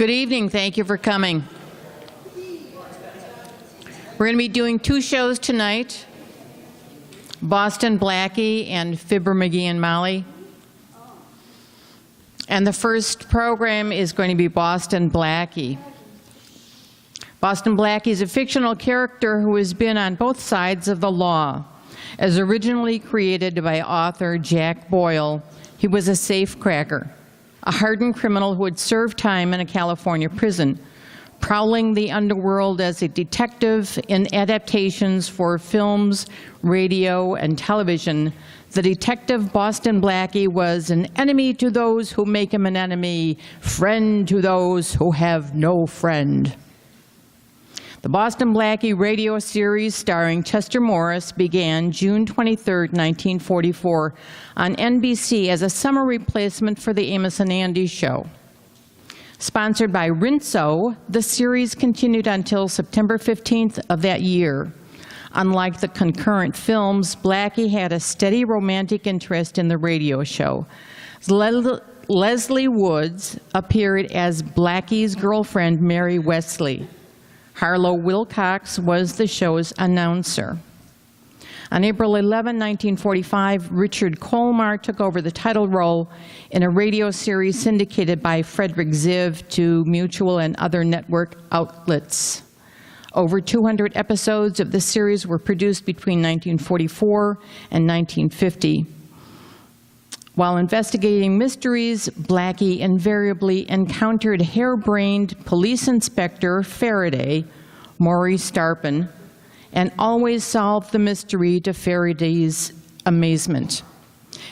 Good evening. Thank you for coming. We're going to be doing two shows tonight, Boston Blackie and Fibber McGee and Molly. And the first program is going to be Boston Blackie. Boston Blackie is a fictional character who has been on both sides of the law. As originally created by author Jack Boyle, he was a safecracker, a hardened criminal who had served time in a California prison, prowling the underworld as a detective in adaptations for films, radio, and television. The detective Boston Blackie was an enemy to those who make him an enemy, friend to those who have no friend. The Boston Blackie radio series starring Chester Morris began June 23, 1944 on NBC as a summer replacement for the Amos and Andy show. Sponsored by Rinso, the series continued until September 15th of that year. Unlike the concurrent films, Blackie had a steady romantic interest in the radio show. Leslie Woods appeared as Blackie's girlfriend, Mary Wesley. Harlow Wilcox was the show's announcer. On April 11, 1945, Richard Colmar took over the title role in a radio series syndicated by Frederick Ziv to Mutual and other network outlets. Over 200 episodes of the series were produced between 1944 and 1950. While investigating mysteries, Blackie invariably encountered harebrained police inspector Faraday, Maurice Starpin, and always solved the mystery to Faraday's amazement.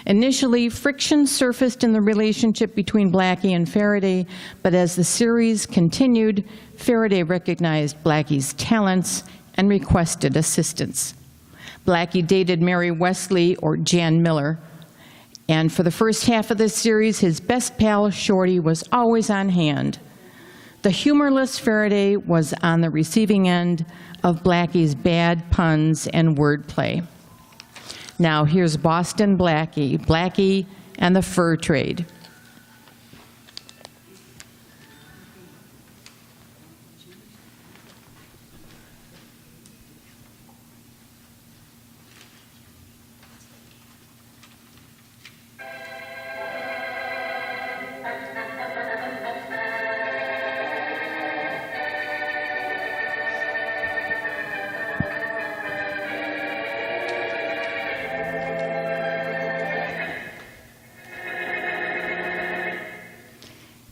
Initially, friction surfaced in the relationship between Blackie and Faraday, but as the series continued, Faraday recognized Blackie's talents and requested assistance. Blackie dated Mary Wesley, or Jan Miller, and for the first half of the series, his best pal, Shorty, was always on hand. The humorless Faraday was on the receiving end of Blackie's bad puns and wordplay. Now here's Boston Blackie, Blackie and the Fur Trade.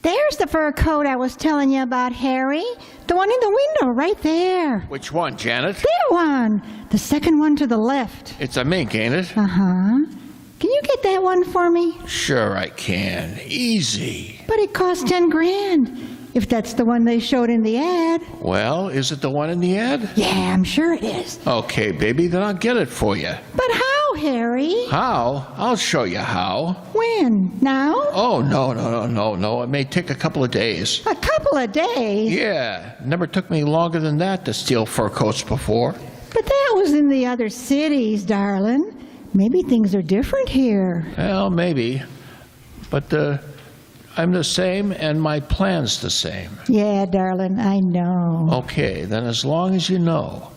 There's the fur coat I was telling you about, Harry. The one in the window, right there. Which one, Janet? That one. The second one to the left. It's a mink, ain't it? Uh-huh. Can you get that one for me? Sure I can. Easy. But it costs 10 grand, if that's the one they showed in the ad. Well, is it the one in the ad? Yeah, I'm sure it is. Okay, baby, then I'll get it for you. But how, Harry? How? I'll show you how. When? Now? Oh, no. It may take a couple of days. A couple of days? Yeah, never took me longer than that to steal fur coats before. But that was in the other cities, darling. Maybe things are different here. Well, maybe. But I'm the same and my plan's the same. Yeah, darling, I know. Okay, then as long as you know,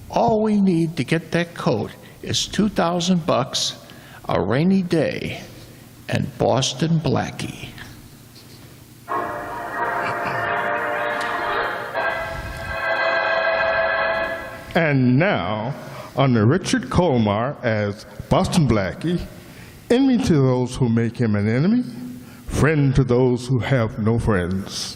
all we need to get that coat is $2,000, a rainy day, and Boston Blackie. And now, under Richard Colmar as Boston Blackie, enemy to those who make him an enemy, friend to those who have no friends.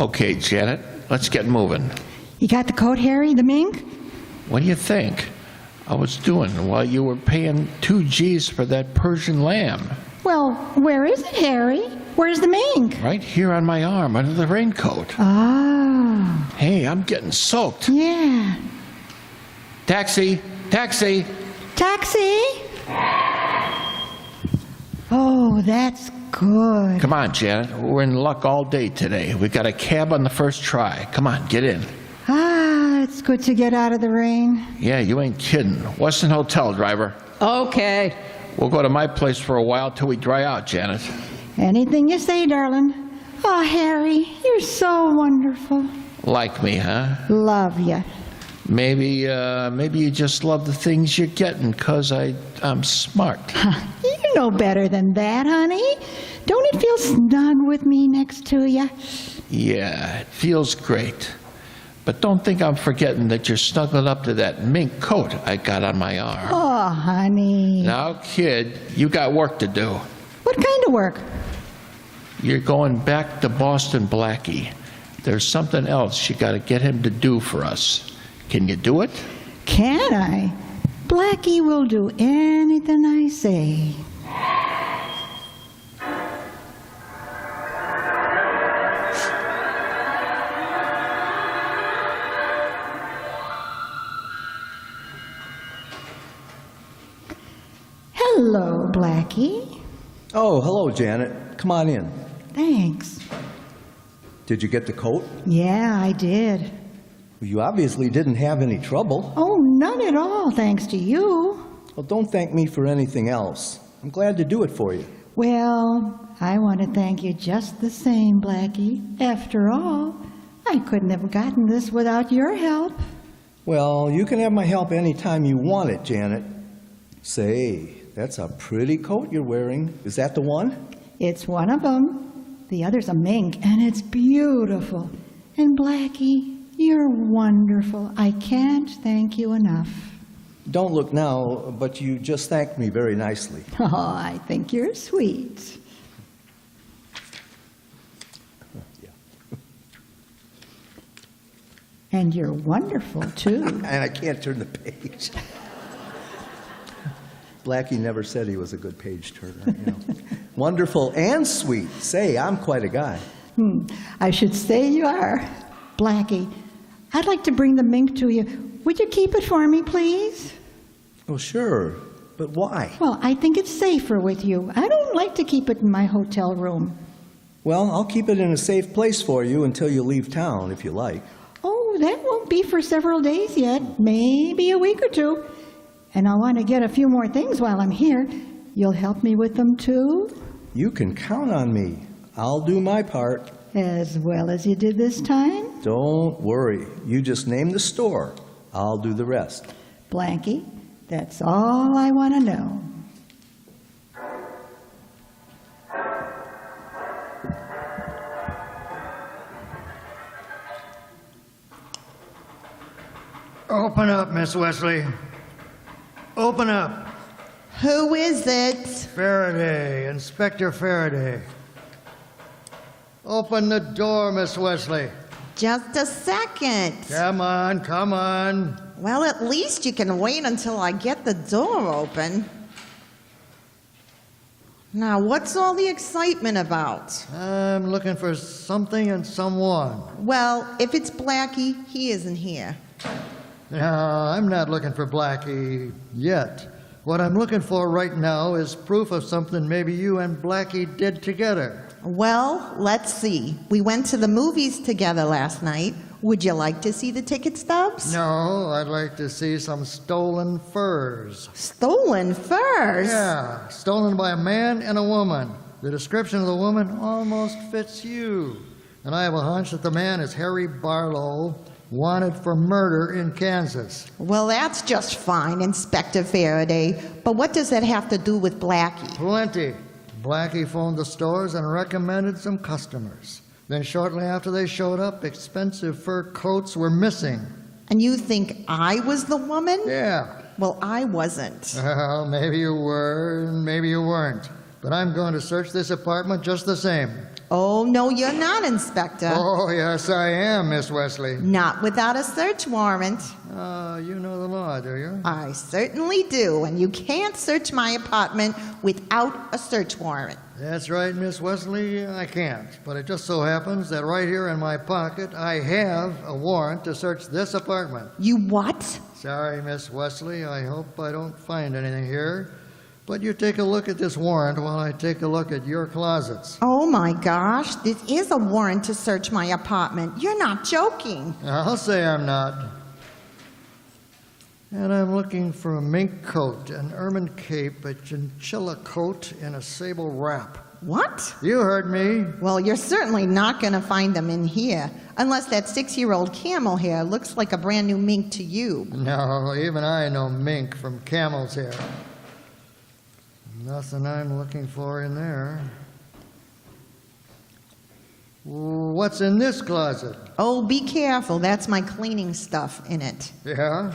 Okay, Janet, let's get moving. You got the coat, Harry, the mink? What do you think I was doing while you were paying 2 G's for that Persian lamb? Well, where is it, Harry? Where's the mink? Right here on my arm under the raincoat. Oh. Hey, I'm getting soaked. Yeah. Taxi! Taxi! Taxi? Oh, that's good. Come on, Janet. We're in luck all day today. We got a cab on the first try. Come on, get in. Ah, it's it's good to get out of the rain. Yeah, you ain't kidding. Weston Hotel, driver. Okay. We'll go to my place for a while till we dry out, Janet. Anything you say, darling. Oh, Harry, you're so wonderful. Like me, huh? Love you. Maybe you just love the things you're getting 'cause I'm smart. You know better than that, honey. Don't it feel snug with me next to you? Yeah, it feels great. But don't think I'm forgetting that you're snuggling up to that mink coat I got on my arm. Oh, honey. Now, kid, you got work to do. What kind of work? You're going back to Boston Blackie. There's something else you got to get him to do for us. Can you do it? Can I? Blackie will do anything I say. Hello, Blackie. Oh, hello, Janet. Come on in. Thanks. Did you get the coat? Yeah, I did. You obviously didn't have any trouble. Oh, none at all, thanks to you. Well, don't thank me for anything else. I'm glad to do it for you. Well, I want to thank you just the same, Blackie. After all, I couldn't have gotten this without your help. Well, you can have my help anytime you want it, Janet. Say, that's a pretty coat you're wearing. Is that the one? It's one of them. The other's a mink, and it's beautiful. And Blackie, you're wonderful. I can't thank you enough. Don't look now, but you just thanked me very nicely. Oh, I think you're sweet. And you're wonderful, too. And I can't turn the page. Blackie never said he was a good page turner. Wonderful and sweet. Say, I'm quite a guy. I should say you are. Blackie, I'd like to bring the mink to you. Would you keep it for me, please? Oh, sure. But why? Well, I think it's safer with you. I don't like to keep it in my hotel room. Well, I'll keep it in a safe place for you until you leave town, if you like. Oh, that won't be for several days yet. Maybe a week or two. And I'll want to get a few more things while I'm here. You'll help me with them, too? You can count on me. I'll do my part. As well as you did this time? Don't worry. You just name the store. I'll do the rest. Blackie, that's all I want to know. Open up, Miss Wesley. Open up. Who is it? Faraday, Inspector Faraday. Open the door, Miss Wesley. Just a second. Come on, come on. Well, at least you can wait until I get the door open. Now, what's all the excitement about? I'm looking for something and someone. Well, if it's Blackie, he isn't here. No, I'm not looking for Blackie yet. What I'm looking for right now is proof of something maybe you and Blackie did together. Well, let's see. We went to the movies together last night. Would you like to see the ticket stubs? No, I'd like to see some stolen furs. Stolen furs? Yeah, stolen by a man and a woman. The description of the woman almost fits you. And I have a hunch that the man is Harry Barlow, wanted for murder in Kansas. Well, that's just fine, Inspector Faraday. But what does that have to do with Blackie? Plenty. Blackie phoned the stores and recommended some customers. Then shortly after they showed up, expensive fur coats were missing. And you think I was the woman? Yeah. Well, I wasn't. Well, maybe you were, and maybe you weren't. But I'm going to search this apartment just the same. Oh, no, you're not, Inspector. Oh, yes, I am, Miss Wesley. Not without a search warrant. You know the law, do you? I certainly do, and you can't search my apartment without a search warrant. That's right, Miss Wesley, I can't. But it just so happens that right here in my pocket, I have a warrant to search this apartment. You what? Sorry, Miss Wesley, I hope I don't find anything here. But you take a look at this warrant while I take a look at your closets. Oh, my gosh, this is a warrant to search my apartment. You're not joking. I'll say I'm not. And I'm looking for a mink coat, an ermine cape, a chinchilla coat, and a sable wrap. What? You heard me. Well, you're certainly not going to find them in here, unless that 6-year-old camel hair looks like a brand new mink to you. No, even I know mink from camel's hair. Nothing I'm looking for in there. What's in this closet? Oh, be careful. That's my cleaning stuff in it. Yeah?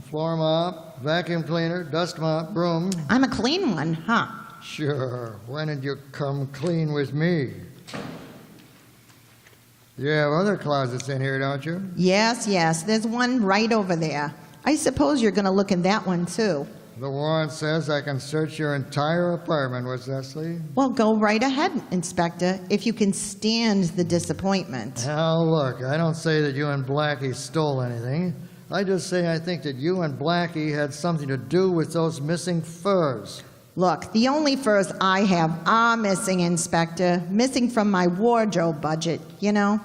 Floor mop, vacuum cleaner, dust mop, broom. I'm a clean one, huh? Sure. When did you come clean with me? You have other closets in here, don't you? Yes, yes. There's one right over there. I suppose you're going to look in that one, too. The warrant says I can search your entire apartment, Miss Leslie. Well, go right ahead, Inspector, if you can stand the disappointment. Now, look, I don't say that you and Blackie stole anything. I just say I think that you and Blackie had something to do with those missing furs. Look, the only furs I have are missing, Inspector. Missing from my wardrobe budget, you know?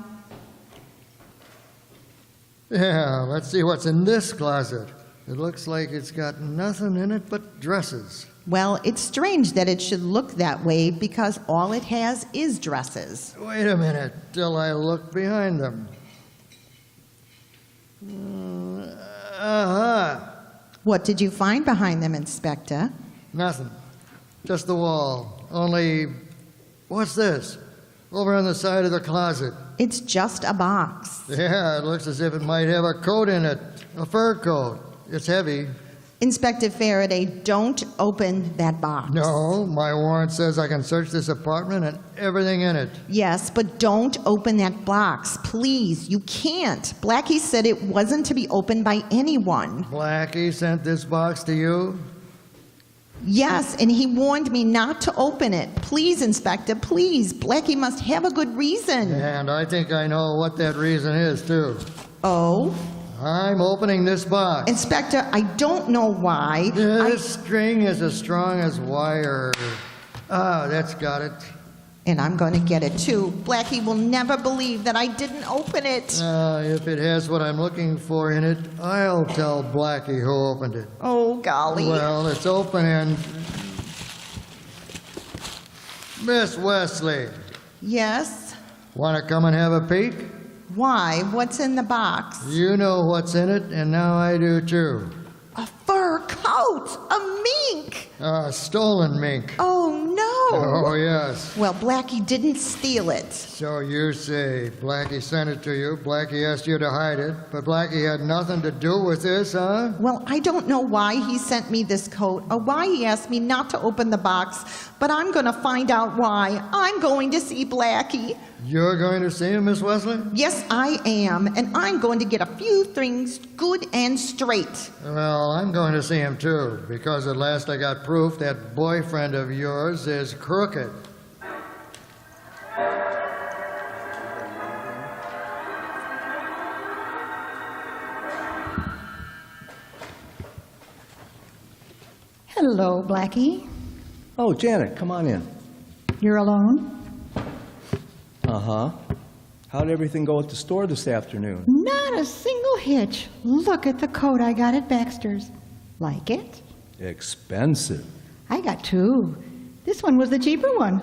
Yeah, let's see what's in this closet. It looks like it's got nothing in it but dresses. Well, it's strange that it should look that way because all it has is dresses. Wait a minute till I look behind them. What did you find behind them, Inspector? Nothing. Just the wall. Only, what's this? Over on the side of the closet. It's just a box. Yeah, it looks as if it might have a coat in it. A fur coat. It's heavy. Inspector Faraday, don't open that box. No, my warrant says I can search this apartment and everything in it. Yes, but don't open that box. Please, you can't. Blackie said it wasn't to be opened by anyone. Blackie sent this box to you? Yes, and he warned me not to open it. Please, Inspector, please. Blackie must have a good reason. And I think I know what that reason is, too. Oh? I'm opening this box. Inspector, I don't know why. This string is as strong as wire. Ah, that's got it. And I'm going to get it, too. Blackie will never believe that I didn't open it. If it has what I'm looking for in it, I'll tell Blackie who opened it. Oh, golly. Well, it's open and... Miss Wesley, Yes? want to come and have a peek? Why? What's in the box? You know what's in it, and now I do too. A fur coat! A mink! Stolen mink. Oh, no! Oh, yes. Well, Blackie didn't steal it. So you say Blackie sent it to you, Blackie asked you to hide it, but Blackie had nothing to do with this, huh? Well, I don't know why he sent me this coat or why he asked me not to open the box, but I'm going to find out why. I'm going to see Blackie. You're going to see him, Miss Wesley? Yes, I am, and I'm going to get a few things good and straight. Well, I'm going to see him too, because at last I got proof that boyfriend of yours is crooked. Hello, Blackie. Oh, Janet, come on in. You're alone? Uh-huh. How'd everything go at the store this afternoon? Not a single hitch. Look at the coat I got at Baxter's. Like it? Expensive. I got two. This one was the cheaper one.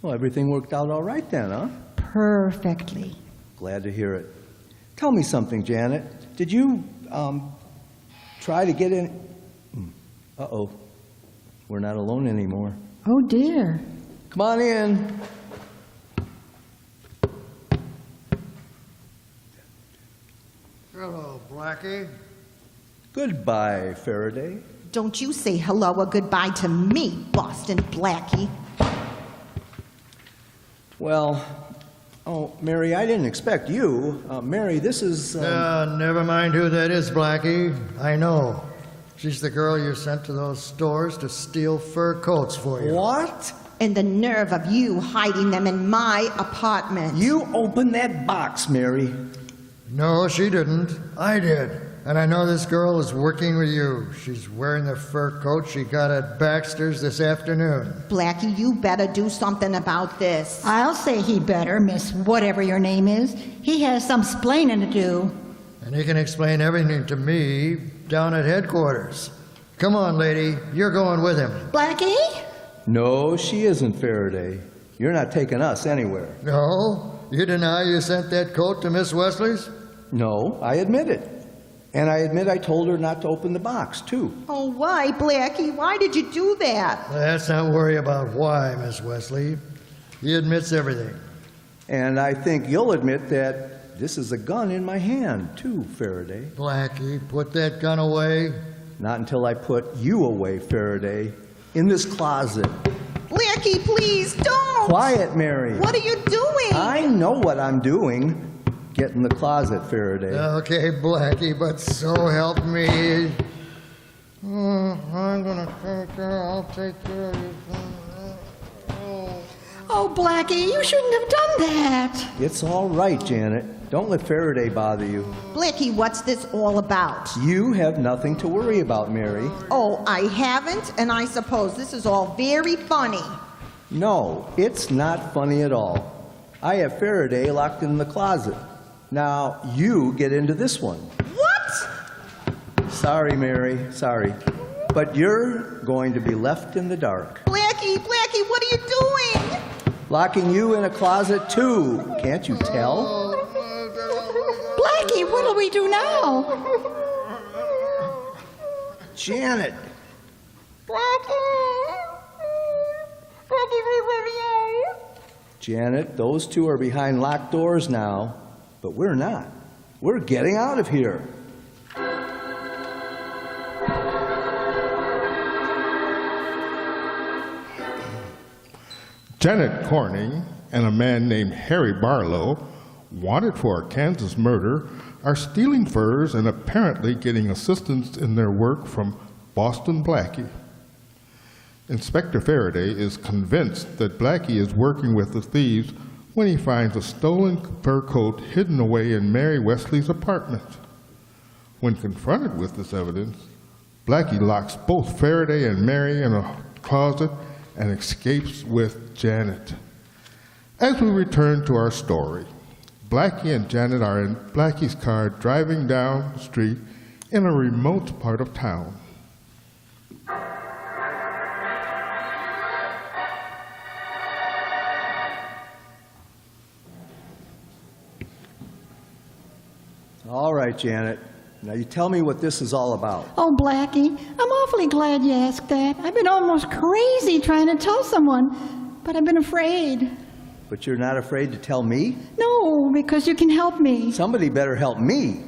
Well, everything worked out all right then, huh? Perfectly. Glad to hear it. Tell me something, Janet. Did you, try to get in... Uh-oh. We're not alone anymore. Oh, dear. Come on in. Hello, Blackie. Goodbye, Faraday. Don't you say hello or goodbye to me, Boston Blackie. Well, oh, Mary, I didn't expect you. Mary, this is... Never mind who that is, Blackie. I know. She's the girl you sent to those stores to steal fur coats for you. What? And the nerve of you hiding them in my apartment. You opened that box, Mary. No, she didn't. I did. And I know this girl is working with you. She's wearing the fur coat she got at Baxter's this afternoon. Blackie, you better do something about this. I'll say he better, Miss whatever your name is. He has some splaining to do. And he can explain everything to me down at headquarters. Come on, lady. You're going with him. Blackie? No, she isn't, Faraday. You're not taking us anywhere. No? You deny you sent that coat to Miss Wesley's? No, I admit it. And I admit I told her not to open the box, too. Oh, why, Blackie? Why did you do that? Let's not worry about why, Miss Wesley. He admits everything. And I think you'll admit that this is a gun in my hand, too, Faraday. Blackie, put that gun away. Not until I put you away, Faraday, in this closet. Blackie, please, don't! Quiet, Mary. What are you doing? I know what I'm doing. Get in the closet, Faraday. Okay, Blackie, but so help me. I'm gonna take care. I'll take care of you. Oh, Blackie, you shouldn't have done that. It's all right, Janet. Don't let Faraday bother you. Blackie, what's this all about? You have nothing to worry about, Mary. Oh, I haven't, and I suppose this is all very funny. No, it's not funny at all. I have Faraday locked in the closet. Now, you get into this one. What? Sorry, Mary, sorry. But you're going to be left in the dark. Blackie, what are you doing? Locking you in a closet, too. Can't you tell? Blackie, what'll we do now? Janet! Janet, those two are behind locked doors now, but we're not. We're getting out of here. Janet Corning and a man named Harry Barlow, wanted for a Kansas murder, are stealing furs and apparently getting assistance in their work from Boston Blackie. Inspector Faraday is convinced that Blackie is working with the thieves when he finds a stolen fur coat hidden away in Mary Wesley's apartment. When confronted with this evidence, Blackie locks both Faraday and Mary in a closet and escapes with Janet. As we return to our story, Blackie and Janet are in Blackie's car driving down the street in a remote part of town. All right, Janet. Now you tell me what this is all about. Oh, Blackie, I'm awfully glad you asked that. I've been almost crazy trying to tell someone, but I've been afraid. But you're not afraid to tell me? No, because you can help me. Somebody better help me.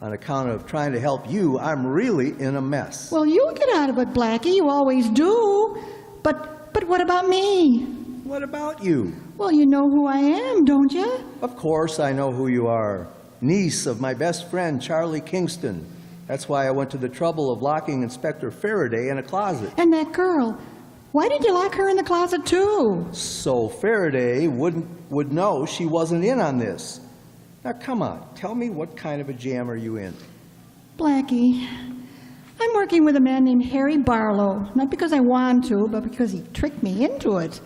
On account of trying to help you, I'm really in a mess. Well, you'll get out of it, Blackie. You always do. But what about me? What about you? Well, you know who I am, don't you? Of course I know who you are. Niece of my best friend, Charlie Kingston. That's why I went to the trouble of locking Inspector Faraday in a closet. And that girl. Why did you lock her in the closet, too? So Faraday would know she wasn't in on this. Now, come on. Tell me, what kind of a jam are you in? Blackie, I'm working with a man named Harry Barlow. Not because I want to, but because he tricked me into it.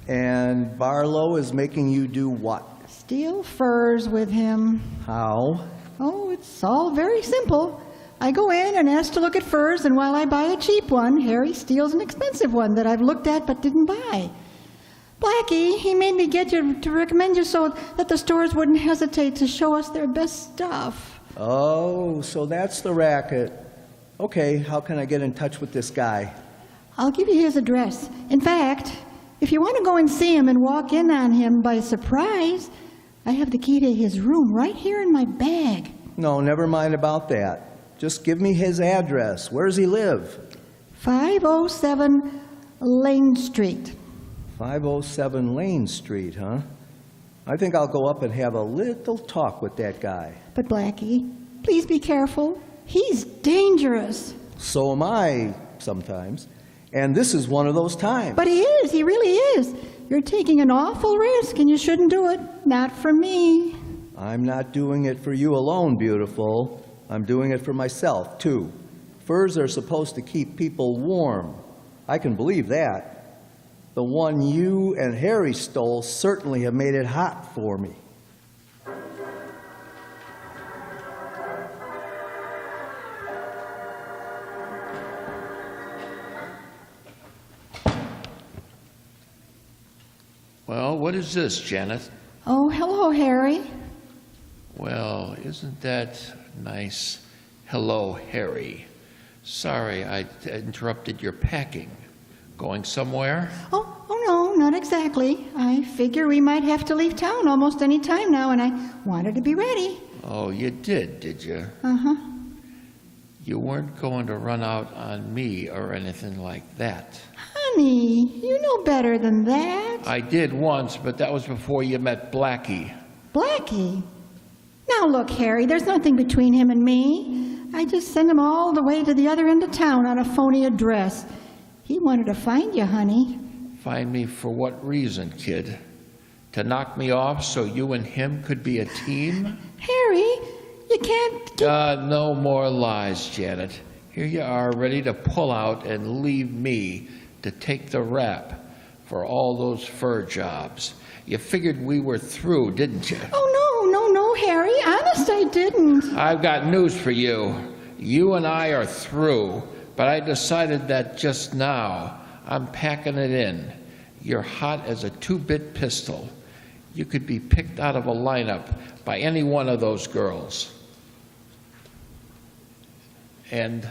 And Barlow is making you do what? Steal furs with him. How? Oh, it's all very simple. I go in and ask to look at furs, and while I buy a cheap one, Harry steals an expensive one that I've looked at but didn't buy. Blackie, he made me get you to recommend you so that the stores wouldn't hesitate to show us their best stuff. Oh, so that's the racket. Okay, how can I get in touch with this guy? I'll give you his address. In fact, if you want to go and see him and walk in on him by surprise, I have the key to his room right here in my bag. No, never mind about that. Just give me his address. Where does he live? 507 Lane Street. 507 Lane Street, huh? I think I'll go up and have a little talk with that guy. But Blackie, please be careful. He's dangerous. So am I, sometimes. And this is one of those times. But he is. He really is. You're taking an awful risk, and you shouldn't do it. Not for me. I'm not doing it for you alone, beautiful. I'm doing it for myself, too. Furs are supposed to keep people warm. I can believe that. The one you and Harry stole certainly have made it hot for me. Well, what is this, Janet? Oh, hello, Harry. Well, isn't that nice? Hello, Harry. Sorry, I interrupted your packing. Going somewhere? Oh, no, not exactly. I figure we might have to leave town almost any time now, and I wanted to be ready. Oh, you did you? Uh-huh. You weren't going to run out on me or anything like that. Honey, you know better than that. I did once, but that was before you met Blackie. Blackie? Now look, Harry, there's nothing between him and me. I just sent him all the way to the other end of town on a phony address. He wanted to find you, honey. Find me for what reason, kid? To knock me off so you and him could be a team? Harry, you can't... No more lies, Janet. Here you are, ready to pull out and leave me to take the rap for all those fur jobs. You figured we were through, didn't you? Oh, no, Harry. Honest, I didn't. I've got news for you. You and I are through, but I decided that just now. I'm packing it in. You're hot as a 2-bit pistol. You could be picked out of a lineup by any one of those girls. And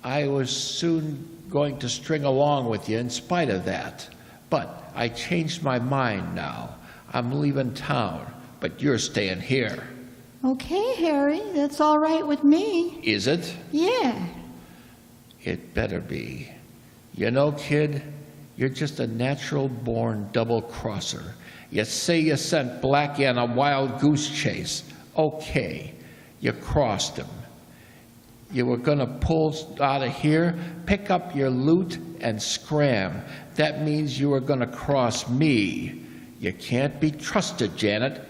I was soon going to string along with you in spite of that. But I changed my mind now. I'm leaving town, but you're staying here. Okay, Harry, that's all right with me. Is it? Yeah. It better be. You know, kid, you're just a natural-born double-crosser. You say you sent Blackie on a wild goose chase. Okay, you crossed him. You were going to pull out of here, pick up your loot, and scram. That means you were going to cross me. You can't be trusted, Janet.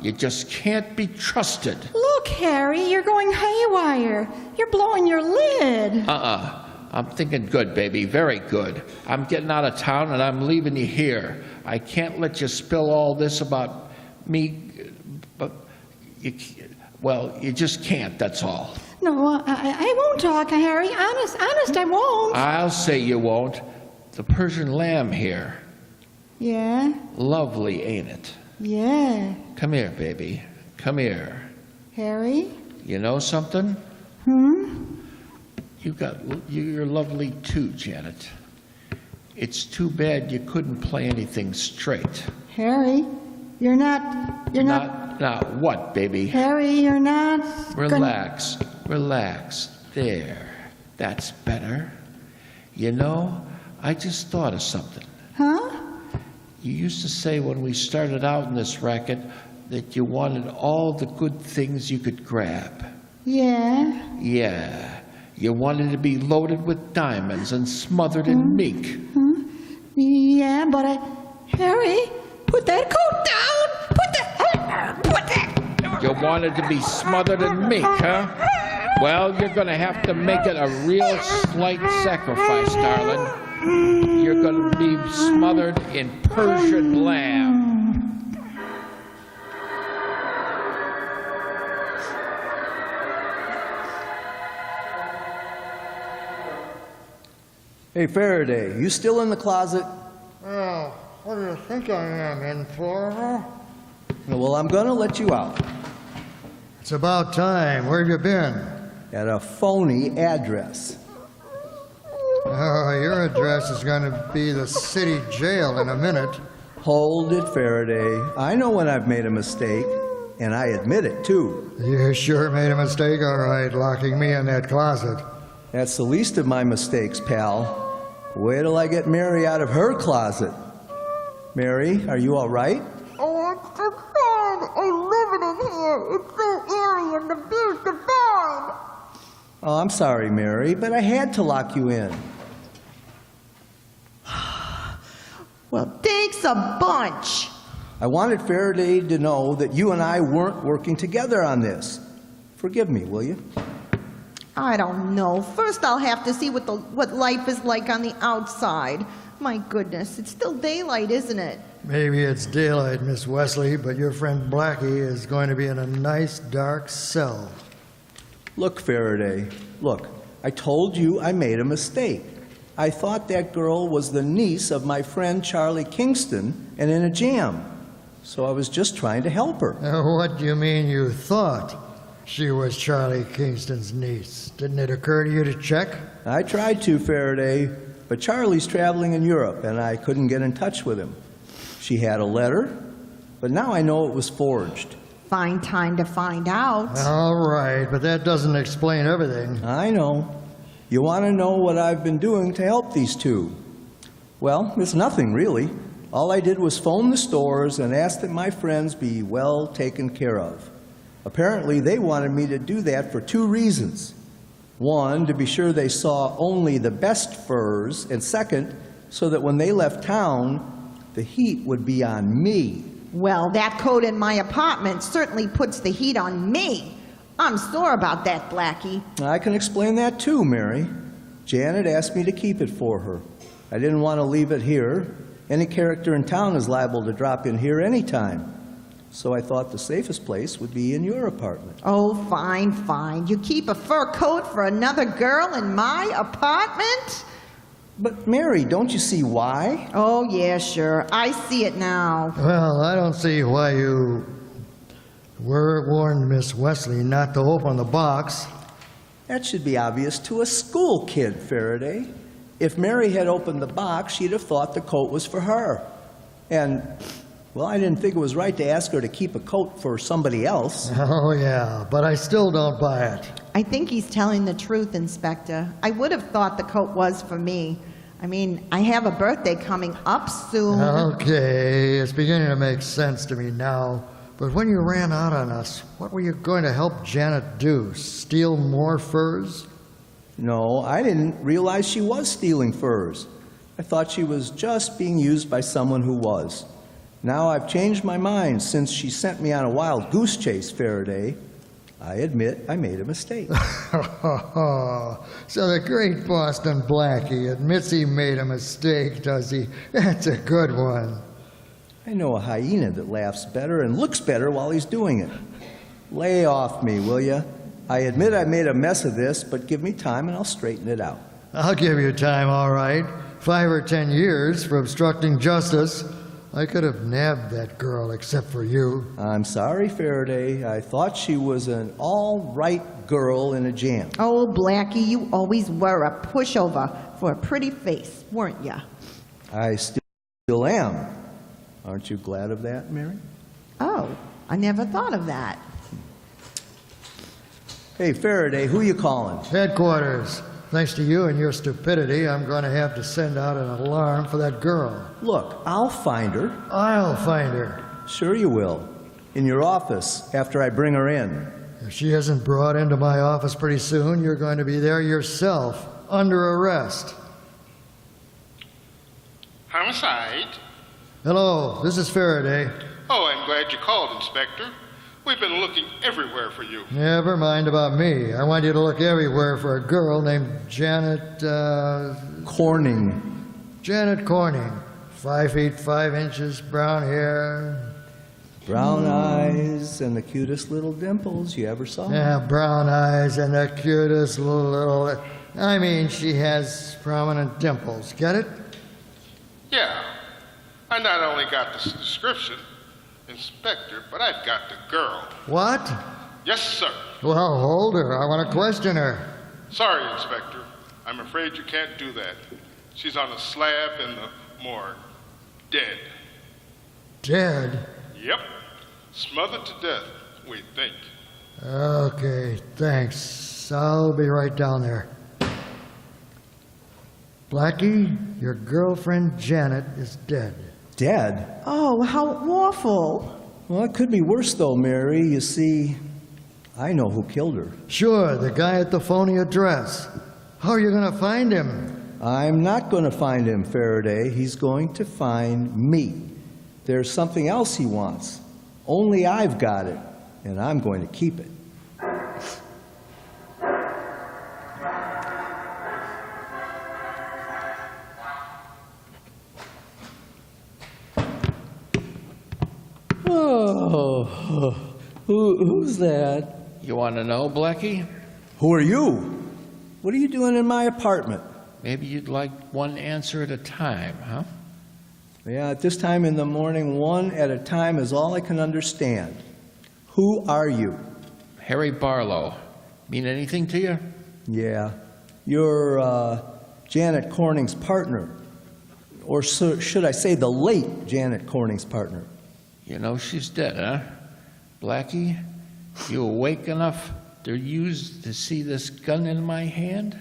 You just can't be trusted. Look, Harry, you're going haywire. You're blowing your lid. I'm thinking good, baby, very good. I'm getting out of town and I'm leaving you here. I can't let you spill all this about me, but you just can't, that's all. No, I won't talk, Harry. Honest, I won't. I'll say you won't. The Persian lamb here. Yeah? Lovely, ain't it? Yeah. Come here, baby. Come here. Harry? You know something? You're lovely too, Janet. It's too bad you couldn't play anything straight. Harry, you're not... Not what, baby? Harry, you're not... Relax. There. That's better. You know, I just thought of something. Huh? You used to say when we started out in this racket that you wanted all the good things you could grab. Yeah? Yeah. You wanted to be loaded with diamonds and smothered in mink. Yeah, but Harry, put that coat down! Put that... You wanted to be smothered in mink, huh? Well, you're going to have to make it a real slight sacrifice, darling. You're going to be smothered in Persian lamb. Hey, Faraday, you still in the closet? Well, what do you think I am, in for? Well, I'm going to let you out. It's about time. Where have you been? At a phony address. Oh, your address is going to be the city jail in a minute. Hold it, Faraday. I know when I've made a mistake, and I admit it, too. You sure made a mistake, all right, locking me in that closet. That's the least of my mistakes, pal. Wait till I get Mary out of her closet. Mary, are you all right? Oh, it's so sad. I'm living in here. It's so eerie and the views divine. Oh, I'm sorry, Mary, but I had to lock you in. Well, thanks a bunch. I wanted Faraday to know that you and I weren't working together on this. Forgive me, will you? I don't know. First, I'll have to see what life is like on the outside. My goodness, it's still daylight, isn't it? Maybe it's daylight, Miss Wesley, but your friend Blackie is going to be in a nice dark cell. Look, Faraday, look, I told you I made a mistake. I thought that girl was the niece of my friend Charlie Kingston and in a jam. So I was just trying to help her. What do you mean you thought she was Charlie Kingston's niece? Didn't it occur to you to check? I tried to, Faraday, but Charlie's traveling in Europe and I couldn't get in touch with him. She had a letter, but now I know it was forged. Find time to find out. All right, but that doesn't explain everything. I know. You want to know what I've been doing to help these two? Well, it's nothing really. All I did was phone the stores and ask that my friends be well taken care of. Apparently, they wanted me to do that for 2 reasons. One, to be sure they saw only the best furs, and second, so that when they left town, the heat would be on me. Well, that coat in my apartment certainly puts the heat on me. I'm sore about that, Blackie. I can explain that too, Mary. Janet asked me to keep it for her. I didn't want to leave it here. Any character in town is liable to drop in here anytime. So I thought the safest place would be in your apartment. Oh, fine, fine. You keep a fur coat for another girl in my apartment? But Mary, don't you see why? Oh, yeah, sure. I see it now. Well, I don't see why you warned Miss Wesley not to open the box. That should be obvious to a school kid, Faraday. If Mary had opened the box, she'd have thought the coat was for her. And, well, I didn't think it was right to ask her to keep a coat for somebody else. Oh, yeah, but I still don't buy it. I think he's telling the truth, Inspector. I would have thought the coat was for me. I mean, I have a birthday coming up soon. Okay, it's beginning to make sense to me now. But when you ran out on us, what were you going to help Janet do? Steal more furs? No, I didn't realize she was stealing furs. I thought she was just being used by someone who was. Now I've changed my mind since she sent me on a wild goose chase, Faraday. I admit I made a mistake. So the great Boston Blackie admits he made a mistake, does he? That's a good one. I know a hyena that laughs better and looks better while he's doing it. Lay off me, will you? I admit I made a mess of this, but give me time and I'll straighten it out. I'll give you time, all right. 5 or 10 years for obstructing justice. I could have nabbed that girl except for you. I'm sorry, Faraday. I thought she was an all-right girl in a jam. Oh, Blackie, you always were a pushover for a pretty face, weren't ya? I still am. Aren't you glad of that, Mary? Oh, I never thought of that. Hey, Faraday, who you calling? Headquarters. Thanks to you and your stupidity, I'm going to have to send out an alarm for that girl. Look, I'll find her. I'll find her. Sure you will. In your office, after I bring her in. If she isn't brought into my office pretty soon, you're going to be there yourself, under arrest. Homicide? Hello, this is Faraday. Oh, I'm glad you called, Inspector. We've been looking everywhere for you. Never mind about me. I want you to look everywhere for a girl named Janet, Corning. Janet Corning. 5 feet 5 inches, brown hair. Brown eyes and the cutest little dimples you ever saw. Yeah, brown eyes and the cutest little... I mean, she has prominent dimples. Get it? Yeah. I not only got the description, Inspector, but I've got the girl. What? Yes, sir. Well, hold her. I want to question her. Sorry, Inspector. I'm afraid you can't do that. She's on a slab in the morgue. Dead. Dead? Yep. Smothered to death, we think. Okay, thanks. I'll be right down there. Blackie, your girlfriend Janet is dead. Dead? Oh, how awful. Well, it could be worse, though, Mary. You see, I know who killed her. Sure, the guy at the phony address. How are you going to find him? I'm not going to find him, Faraday. He's going to find me. There's something else he wants. Only I've got it, and I'm going to keep it. Oh, who's that? You want to know, Blackie? Who are you? What are you doing in my apartment? Maybe you'd like one answer at a time, huh? Yeah, at this time in the morning, one at a time is all I can understand. Who are you? Harry Barlow. Mean anything to you? Yeah, you're Janet Corning's partner. Or should I say the late Janet Corning's partner? You know she's dead, huh? Blackie, you awake enough to see this gun in my hand?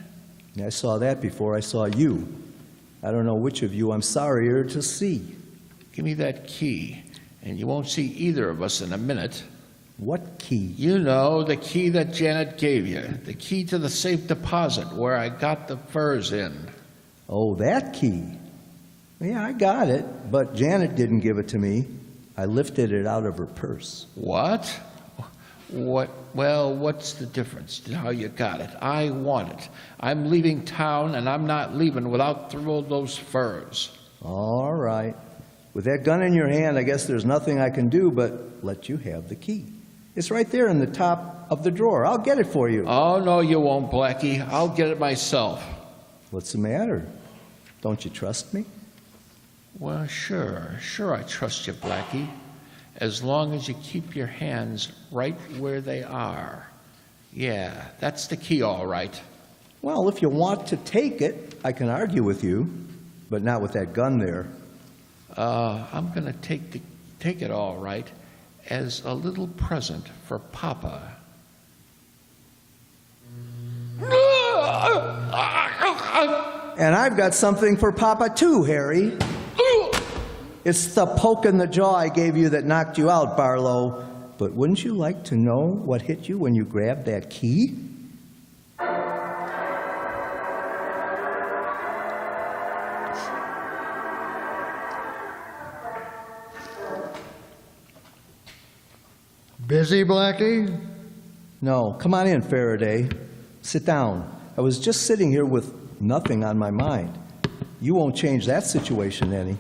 I saw that before I saw you. I don't know which of you I'm sorrier to see. Give me that key, and you won't see either of us in a minute. What key? You know, the key that Janet gave you. The key to the safe deposit where I got the furs in. Oh, that key. Yeah, I got it, but Janet didn't give it to me. I lifted it out of her purse. What? Well, what's the difference to how you got it? I want it. I'm leaving town, and I'm not leaving without those furs. All right. With that gun in your hand, I guess there's nothing I can do but let you have the key. It's right there in the top of the drawer. I'll get it for you. Oh, no, you won't, Blackie. I'll get it myself. What's the matter? Don't you trust me? Well, sure I trust you, Blackie. As long as you keep your hands right where they are. Yeah, that's the key, all right. Well, if you want to take it, I can argue with you, but not with that gun there. I'm going to take it all right as a little present for Papa. And I've got something for Papa too, Harry. It's the poke in the jaw I gave you that knocked you out, Barlow. But wouldn't you like to know what hit you when you grabbed that key? Busy, Blackie? No, come on in, Faraday. Sit down. I was just sitting here with nothing on my mind. You won't change that situation any.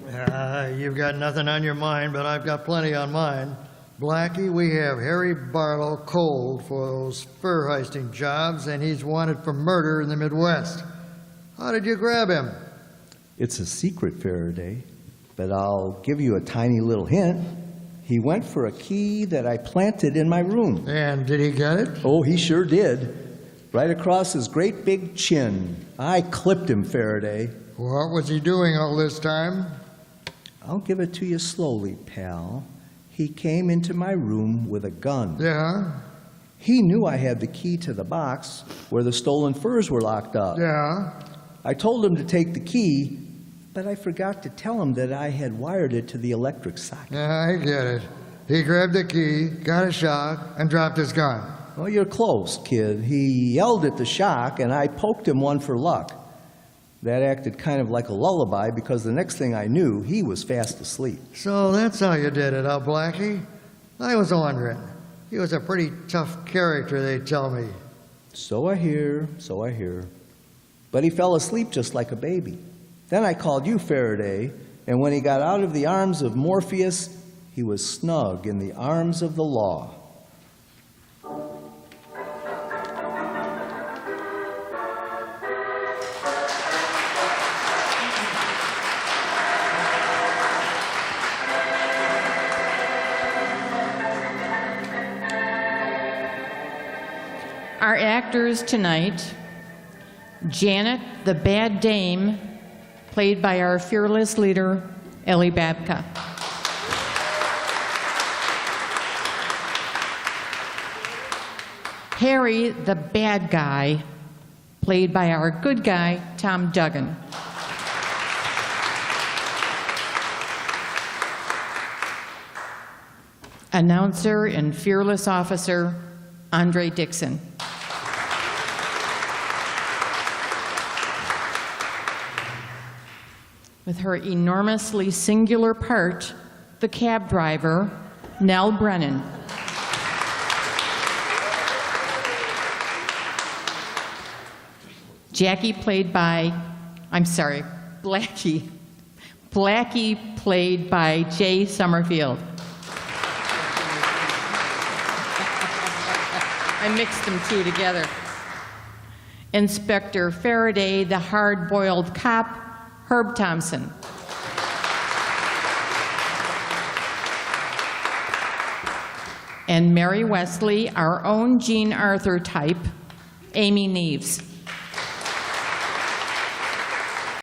You've got nothing on your mind, but I've got plenty on mine. Blackie, we have Harry Barlow cold for those fur heisting jobs, and he's wanted for murder in the Midwest. How did you grab him? It's a secret, Faraday, but I'll give you a tiny little hint. He went for a key that I planted in my room. And did he get it? Oh, he sure did. Right across his great big chin. I clipped him, Faraday. What was he doing all this time? I'll give it to you slowly, pal. He came into my room with a gun. Yeah? He knew I had the key to the box where the stolen furs were locked up. Yeah? I told him to take the key, but I forgot to tell him that I had wired it to the electric socket. Yeah, I get it. He grabbed the key, got a shock, and dropped his gun. Well, you're close, kid. He yelled at the shock, and I poked him one for luck. That acted kind of like a lullaby because the next thing I knew, he was fast asleep. So that's how you did it, huh, Blackie? I was wondering. He was a pretty tough character, they tell me. So I hear. But he fell asleep just like a baby. Then I called you, Faraday, and when he got out of the arms of Morpheus, he was snug in the arms of the law. Our actors tonight, Janet the Bad Dame, played by our fearless leader, Ellie Babka. Harry the Bad Guy, played by our good guy, Tom Duggan. Announcer and fearless officer, Andre Dixon. With her enormously singular part, the cab driver, Nell Brennan. Blackie played by Jay Summerfield. I mixed them two together. Inspector Faraday, the hard-boiled cop, Herb Thompson. And Mary Wesley, our own Jean Arthur type, Amy Neves.